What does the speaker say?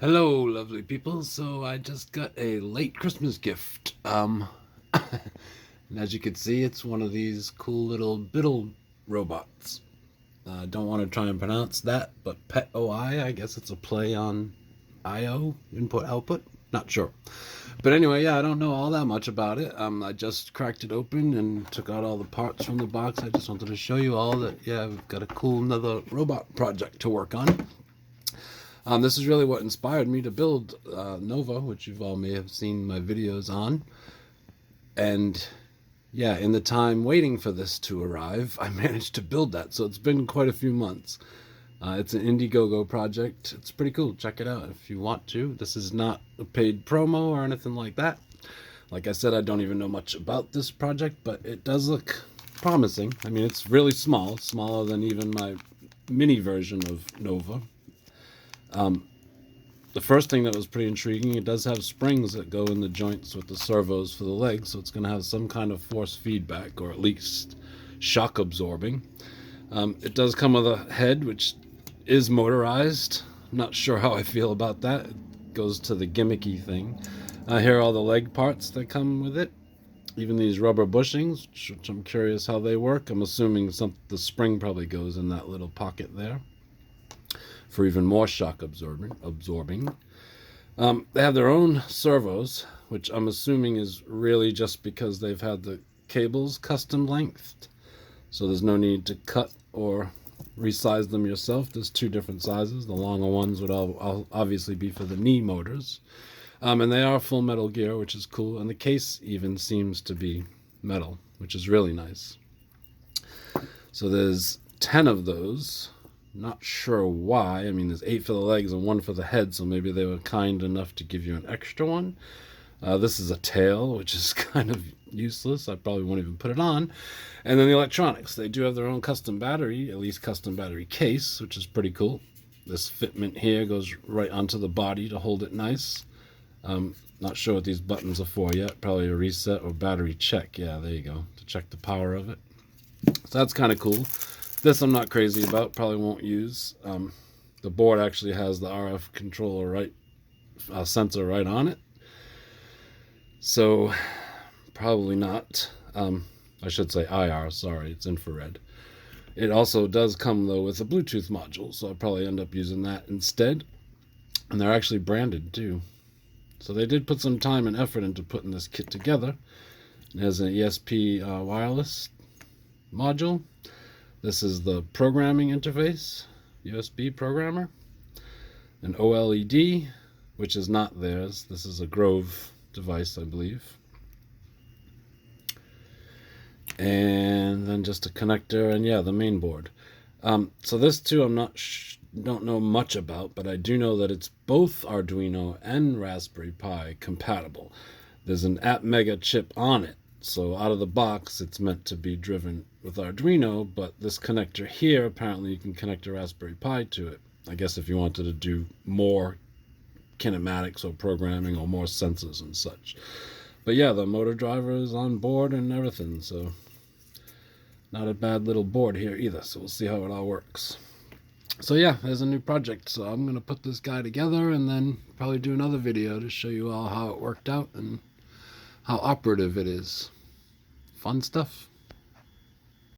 Hello, lovely people. So I just got a late Christmas gift. And as you can see, it's one of these cool little Bittle robots. I don't want to try and pronounce that, but Petoi, I guess it's a play on IO, input output. Not sure. But anyway, yeah, I don't know all that much about it. I just cracked it open and took out all the parts from the box. I just wanted to show you all that, yeah, we've got a cool another robot project to work on. This is really what inspired me to build Nova, which you've all may have seen my videos on. And yeah, in the time waiting for this to arrive, I managed to build that. So it's been quite a few months. It's an Indiegogo project. It's pretty cool. Check it out if you want to. This is not a paid promo or anything like that. Like I said, I don't even know much about this project, but it does look promising. I mean, it's really small, smaller than even my mini version of Nova. The first thing that was pretty intriguing, it does have springs that go in the joints with the servos for the legs, so it's going to have some kind of force feedback, or at least shock absorbing. It does come with a head, which is motorized. I'm not sure how I feel about that. It goes to the gimmicky thing. Here are all the leg parts that come with it. Even these rubber bushings, which I'm curious how they work. I'm assuming the spring probably goes in that little pocket there for even more shock absorbing. They have their own servos, which I'm assuming is really just because they've had the cables custom lengthed. So there's no need to cut or resize them yourself. There's two different sizes. The longer ones would obviously be for the knee motors. And they are full Metal Gear, which is cool. And the case even seems to be metal, which is really nice. So there's 10 of those. Not sure why. I mean, there's 8 for the legs and 1 for the head, so maybe they were kind enough to give you an extra one. This is a tail, which is kind of useless. I probably won't even put it on. And then the electronics. They do have their own custom battery, at least custom battery case, which is pretty cool. This fitment here goes right onto the body to hold it nice. Not sure what these buttons are for yet. Probably a reset or battery check. Yeah, there you go. To check the power of it. So that's kind of cool. This I'm not crazy about, probably won't use. The board actually has the RF controller sensor right on it. So probably not. I should say IR, sorry, it's infrared. It also does come though with a Bluetooth module, so I'll probably end up using that instead. And they're actually branded too. So they did put some time and effort into putting this kit together. It has an ESP wireless module. This is the programming interface, USB programmer, an OLED, which is not theirs. This is a Grove device, I believe. And then just a connector, and yeah, the main board. So this too, don't know much about, but I do know that it's both Arduino and Raspberry Pi compatible. There's an Atmega chip on it. So out of the box, it's meant to be driven with Arduino, but this connector here, apparently you can connect a Raspberry Pi to it. I guess if you wanted to do more kinematics or programming or more sensors and such. But yeah, the motor driver is on board and everything, so not a bad little board here either. So we'll see how it all works. So yeah, there's a new project. So I'm going to put this guy together and then probably do another video to show you all how it worked out and how operative it is. Fun stuff.